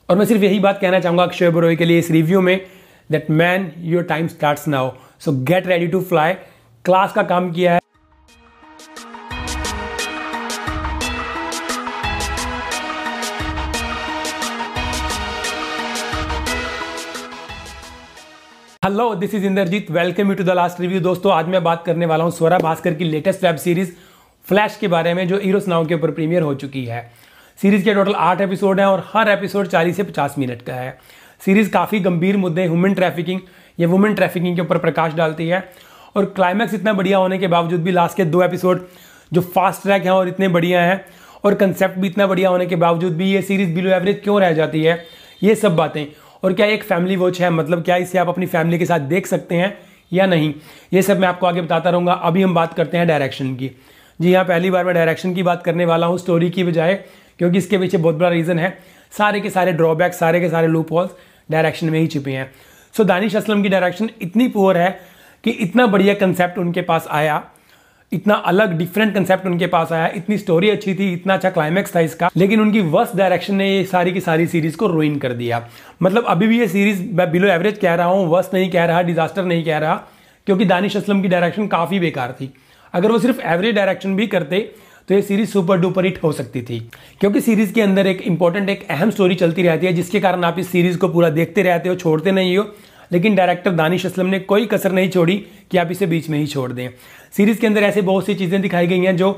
और मैं सिर्फ यही बात कहना चाहूँगा अक्षय ओबेरॉय के लिए इस रिव्यू में, that man your time starts now, so get ready to fly. Class का काम किया है। Hello, this is Indrajeet, welcome you to the last review. दोस्तों, आज मैं बात करने वाला हूं स्वरा भास्कर की लेटेस्ट वेब सीरीज फ्लैश के बारे में, जो ईरोस नाउ के ऊपर प्रीमियर हो चुकी है। सीरीज के टोटल 8 एपिसोड हैं और हर एपिसोड 40 से 50 मिनट का है। सीरीज काफ़ी गंभीर मुद्दे ह्यूमन ट्रैफिकिंग या वुमेन ट्रैफिकिंग के ऊपर प्रकाश डालती है, और क्लाइमैक्स इतना बढ़िया होने के बावजूद भी लास्ट के 2 एपिसोड जो फास्ट ट्रैक हैं और इतने बढ़िया हैं, और कंसेप्ट भी इतना बढ़िया होने के बावजूद भी ये सीरीज बिलो एवरेज क्यों रह जाती है, ये सब बातें। और क्या एक फैमिली वॉच है, मतलब क्या इसे आप अपनी फैमिली के साथ देख सकते हैं या नहीं, ये सब मैं आपको आगे बताता रहूँगा। अभी हम बात करते हैं डायरेक्शन की। जी हाँ, पहली बार मैं डायरेक्शन की बात करने वाला हूँ स्टोरी की बजाय, क्योंकि इसके पीछे बहुत बड़ा रीज़न है। सारे के सारे ड्रॉबैक, सारे के सारे लूप होल्स डायरेक्शन में ही छिपे हैं। सो दानिश असलम की डायरेक्शन इतनी पुअर है कि इतना बढ़िया कंसेप्ट उनके पास आया, इतना अलग डिफरेंट कंसेप्ट उनके पास आया, इतनी स्टोरी अच्छी थी, इतना अच्छा क्लाइमैक्स था इसका, लेकिन उनकी वर्स्ट डायरेक्शन ने ये सारी की सारी सीरीज को रुइन कर दिया। मतलब अभी भी ये सीरीज मैं बिलो एवरेज कह रहा हूँ, वर्स्ट नहीं कह रहा, डिजास्टर नहीं कह रहा, क्योंकि दानिश असलम की डायरेक्शन काफ़ी बेकार थी। अगर वो सिर्फ एवरेज डायरेक्शन भी करते तो ये सीरीज सुपर डुपर हिट हो सकती थी, क्योंकि सीरीज के अंदर एक इंपॉर्टेंट, एक अहम स्टोरी चलती रहती है, जिसके कारण आप इस सीरीज को पूरा देखते रहते हो, छोड़ते नहीं हो। लेकिन डायरेक्टर दानिश असलम ने कोई कसर नहीं छोड़ी कि आप इसे बीच में ही छोड़ दें। सीरीज के अंदर ऐसे बहुत सी चीज़ें दिखाई गई हैं जो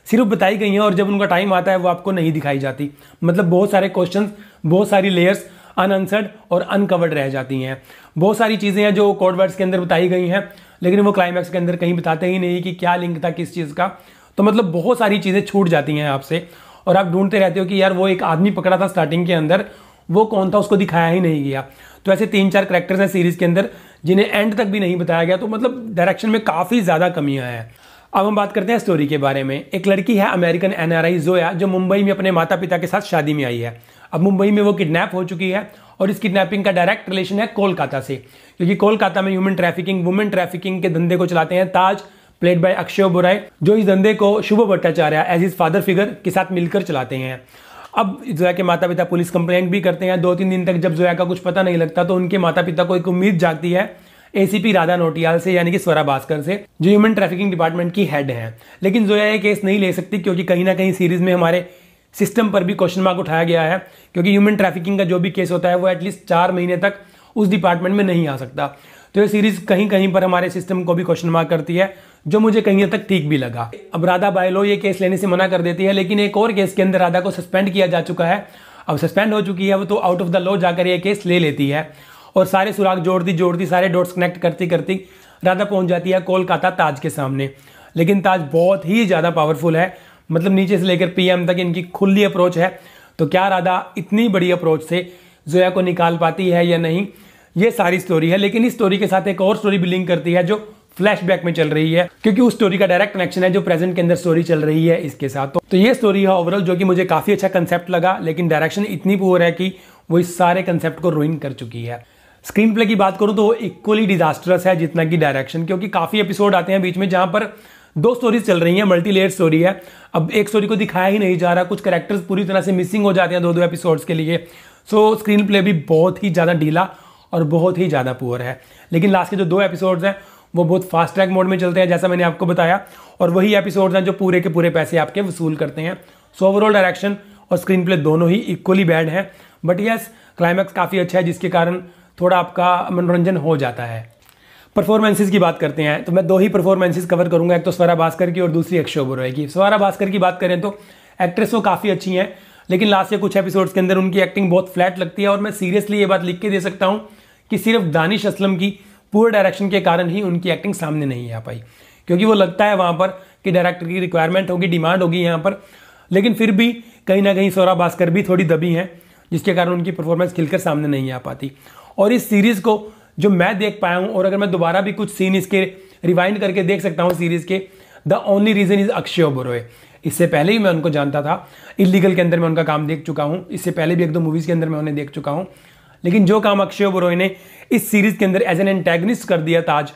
सिर्फ बताई गई हैं, और जब उनका टाइम आता है वो आपको नहीं दिखाई जाती। मतलब बहुत सारे क्वेश्चंस, बहुत सारी लेयर्स अनआंसर्ड और अनकवर्ड रह जाती हैं। बहुत सारी चीज़ें हैं जो कोड वर्ड्स के अंदर बताई गई हैं, लेकिन वो क्लाइमैक्स के अंदर कहीं बताते ही नहीं कि क्या लिंक था किस चीज़ का। तो मतलब बहुत सारी चीज़ें छूट जाती हैं आपसे, और आप ढूंढते रहते हो कि यार वो एक आदमी पकड़ा था स्टार्टिंग के अंदर, वो कौन था, उसको दिखाया ही नहीं गया। तो ऐसे 3-4 कैरेक्टर्स हैं सीरीज के अंदर जिन्हें एंड तक भी नहीं बताया गया। तो मतलब डायरेक्शन में काफ़ी ज़्यादा कमियां हैं। अब हम बात करते हैं स्टोरी के बारे में। एक लड़की है अमेरिकन NRI जोया, जो मुंबई में अपने माता पिता के साथ शादी में आई है। अब मुंबई में वो किडनैप हो चुकी है, और इस किडनैपिंग का डायरेक्ट रिलेशन है कोलकाता से, क्योंकि कोलकाता में ह्यूमन ट्रैफिकिंग, वुमेन ट्रैफिकिंग के धंधे को चलाते हैं ताज, प्लेड बाय अक्षय ओबेरॉय, जो इस धंधे को Shubh Bhattacharya as his father figure के साथ मिलकर चलाते हैं। अब जोया के माता पिता पुलिस कंप्लेंट भी करते हैं। 2-3 दिन तक जब जोया का कुछ पता नहीं लगता, तो उनके माता पिता को एक उम्मीद जागती है ACP राधा नोटियाल से, यानी कि स्वरा भास्कर से, जो ह्यूमन ट्रैफिकिंग डिपार्टमेंट की हेड हैं। लेकिन जोया ये केस नहीं ले सकती, क्योंकि कहीं ना कहीं सीरीज में हमारे सिस्टम पर भी क्वेश्चन मार्क उठाया गया है, क्योंकि ह्यूमन ट्रैफिकिंग का जो भी केस होता है वो एटलीस्ट 4 महीने तक उस डिपार्टमेंट में नहीं आ सकता। तो ये सीरीज कहीं कहीं पर हमारे सिस्टम को भी क्वेश्चन मार्क करती है, जो मुझे कहीं तक ठीक भी लगा। अब राधा बायलो ये केस लेने से मना कर देती है, लेकिन एक और केस के अंदर राधा को सस्पेंड किया जा चुका है। अब सस्पेंड हो चुकी है वो, तो आउट ऑफ द लॉ जाकर ये केस ले लेती है, और सारे सुराग जोड़ती सारे डॉट्स कनेक्ट करती राधा पहुंच जाती है कोलकाता ताज के सामने। लेकिन ताज बहुत ही ज़्यादा पावरफुल है, मतलब नीचे से लेकर PM तक इनकी खुली अप्रोच है। तो क्या राधा इतनी बड़ी अप्रोच से जोया को निकाल पाती है या नहीं, ये सारी स्टोरी है। लेकिन इस स्टोरी के साथ एक और स्टोरी भी लिंक करती है, जो फ्लैशबैक में चल रही है, क्योंकि उस स्टोरी का डायरेक्ट कनेक्शन है जो प्रेजेंट के अंदर स्टोरी चल रही है इसके साथ। तो ये स्टोरी है ओवरऑल, जो कि मुझे काफी अच्छा कंसेप्ट लगा, लेकिन डायरेक्शन इतनी पुअर है कि वो इस सारे कंसेप्ट को रुइन कर चुकी है। स्क्रीन प्ले की बात करूं तो वो इक्वली डिजास्टरस है जितना कि डायरेक्शन, क्योंकि काफी एपिसोड आते हैं बीच में जहां पर 2 स्टोरीज चल रही हैं, मल्टी लेयर स्टोरी है। अब एक स्टोरी को दिखाया ही नहीं जा रहा, कुछ कैरेक्टर्स पूरी तरह से मिसिंग हो जाते हैं 2-2 एपिसोड्स के लिए। सो स्क्रीन प्ले भी बहुत ही ज़्यादा ढीला और बहुत ही ज़्यादा पुअर है। लेकिन लास्ट के जो 2 एपिसोड्स हैं वो बहुत फास्ट ट्रैक मोड में चलते हैं, जैसा मैंने आपको बताया, और वही एपिसोड्स हैं जो पूरे के पूरे पैसे आपके वसूल करते हैं। सो ओवरऑल डायरेक्शन और स्क्रीन प्ले दोनों ही इक्वली बैड हैं, बट यस क्लाइमैक्स काफ़ी अच्छा है, जिसके कारण थोड़ा आपका मनोरंजन हो जाता है। परफॉर्मेंसेस की बात करते हैं तो मैं 2 ही परफॉर्मेंसेस कवर करूंगा, एक तो स्वरा भास्कर की और दूसरी अक्षय ओबेरॉय की। स्वरा भास्कर की बात करें तो एक्ट्रेस वो काफ़ी अच्छी हैं, लेकिन लास्ट के कुछ एपिसोड्स के अंदर उनकी एक्टिंग बहुत फ्लैट लगती है, और मैं सीरियसली ये बात लिख के दे सकता हूँ कि सिर्फ दानिश असलम की पूरे डायरेक्शन के कारण ही उनकी एक्टिंग सामने नहीं आ पाई, क्योंकि वो लगता है वहाँ पर कि डायरेक्टर की रिक्वायरमेंट होगी, डिमांड होगी यहाँ पर, लेकिन फिर भी कहीं ना कहीं स्वरा भास्कर भी थोड़ी दबी हैं, जिसके कारण उनकी परफॉर्मेंस खिलकर सामने नहीं आ पाती। और इस सीरीज को जो मैं देख पाया हूँ, और अगर मैं दोबारा भी कुछ सीन इसके रिवाइंड करके देख सकता हूँ सीरीज के, the only reason is Akshay Oberoi. इससे पहले ही मैं उनको जानता था, इलीगल के अंदर मैं उनका काम देख चुका हूँ, इससे पहले भी 1-2 मूवीज के अंदर मैं उन्हें देख चुका हूँ, लेकिन जो काम अक्षय ओबेरॉय ने इस सीरीज के अंदर एज एन एंटेगनिस्ट कर दिया ताज,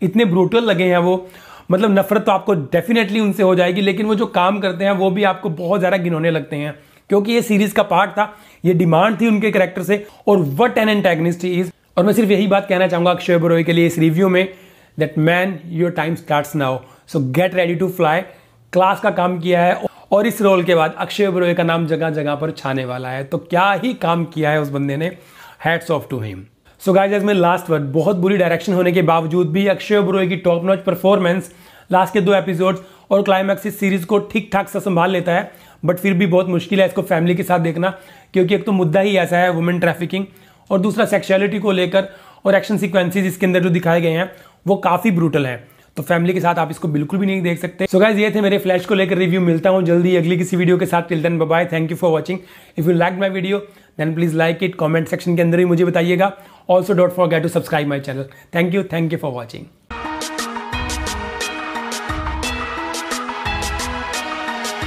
इतने ब्रूटल लगे हैं वो, मतलब नफरत तो आपको डेफिनेटली उनसे हो जाएगी, लेकिन वो जो काम करते हैं वो भी आपको बहुत ज़्यादा घिनौने लगते हैं। क्योंकि ये सीरीज का पार्ट था, ये डिमांड थी उनके कैरेक्टर से, और what an antagonist he is. और मैं सिर्फ यही बात कहना चाहूंगा अक्षय ओबेरॉय के लिए इस रिव्यू में, that man your time starts now, so get ready to fly. Class का काम किया है और इस रोल के बाद अक्षय ओबेरॉय का नाम जगह जगह पर छाने वाला है। तो क्या ही काम किया है उस बंदे ने, hats off to him. So guys, as में लास्ट वर्ड, बहुत बुरी डायरेक्शन होने के बावजूद भी अक्षय ओबेरॉय की टॉप नॉच परफॉर्मेंस लास्ट के 2 एपिसोड्स और क्लाइमैक्स इस सीरीज को ठीक ठाक से संभाल लेता है। बट फिर भी बहुत मुश्किल है इसको फैमिली के साथ देखना, क्योंकि एक तो मुद्दा ही ऐसा है वुमेन ट्रैफिकिंग, और दूसरा सेक्सुअलिटी को लेकर और एक्शन सीक्वेंसेस इसके अंदर जो दिखाए गए हैं वो काफी ब्रूटल है। तो फैमिली के साथ आप इसको बिल्कुल भी नहीं देख सकते। सो गाइस, ये थे मेरे फ्लैश को लेकर रिव्यू। मिलता हूं जल्दी अगली किसी वीडियो के साथ। Till then bye bye, thank you for watching. If you like my video then please like it, comment section के अंदर ही मुझे बताइएगा। Also don't forget to subscribe my channel. Thank you for watching.